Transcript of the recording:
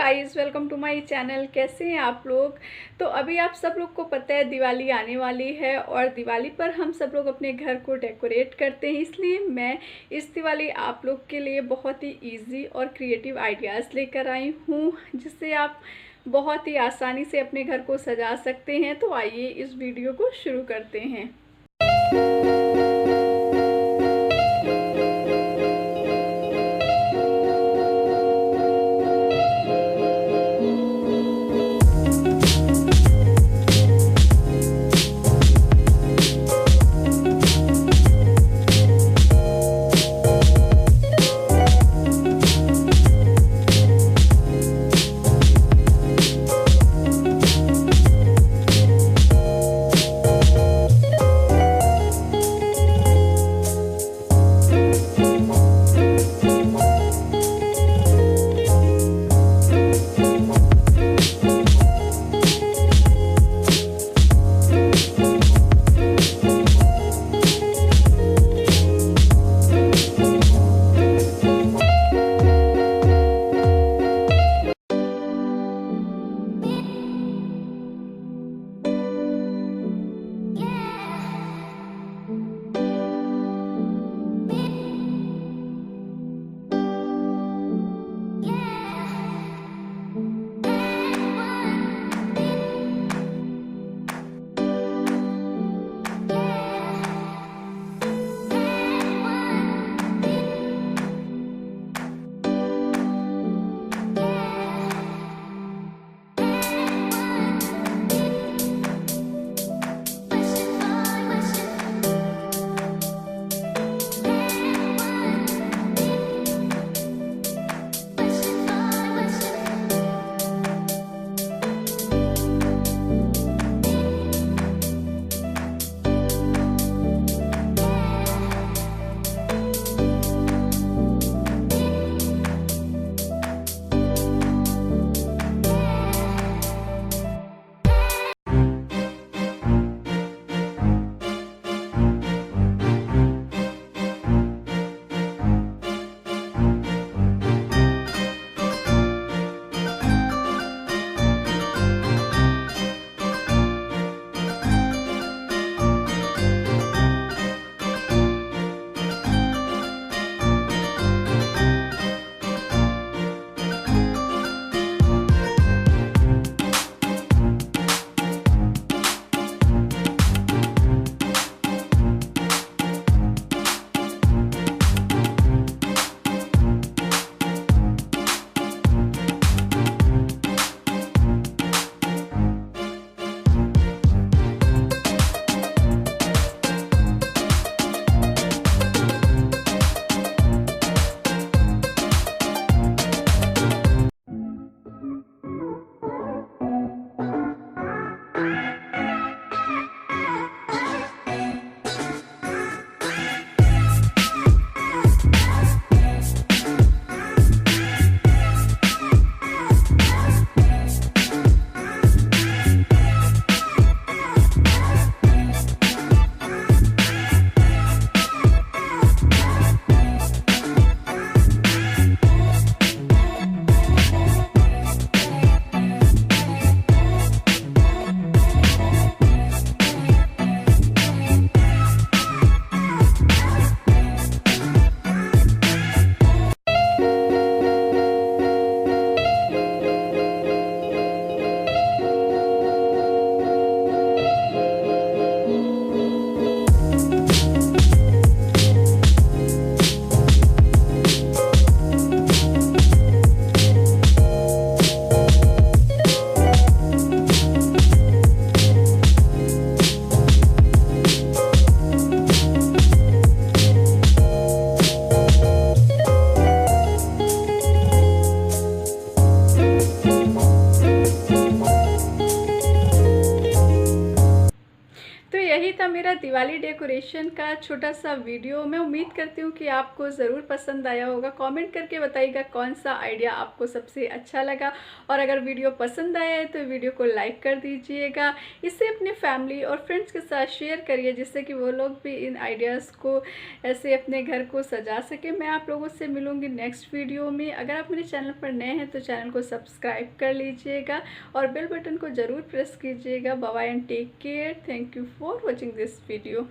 Guys, welcome to my channel. कैसे हैं आप लोग। तो अभी आप सब लोग को पता है दिवाली आने वाली है और दिवाली पर हम सब लोग अपने घर को डेकोरेट करते हैं। इसलिए मैं इस दिवाली आप लोग के लिए बहुत ही इजी और क्रिएटिव आइडियाज़ लेकर आई हूँ, जिससे आप बहुत ही आसानी से अपने घर को सजा सकते हैं। तो आइए इस वीडियो को शुरू करते हैं। दिवाली डेकोरेशन का छोटा सा वीडियो। मैं उम्मीद करती हूँ कि आपको ज़रूर पसंद आया होगा। कमेंट करके बताइएगा कौन सा आइडिया आपको सबसे अच्छा लगा, और अगर वीडियो पसंद आया है तो वीडियो को लाइक कर दीजिएगा। इसे अपने फैमिली और फ्रेंड्स के साथ शेयर करिए, जिससे कि वो लोग भी इन आइडियाज़ को ऐसे अपने घर को सजा सके। मैं आप लोगों से मिलूँगी नेक्स्ट वीडियो में। अगर आप मेरे चैनल पर नए हैं तो चैनल को सब्सक्राइब कर लीजिएगा और बेल बटन को ज़रूर प्रेस कीजिएगा। Bye bye and take care. Thank you for watching this video.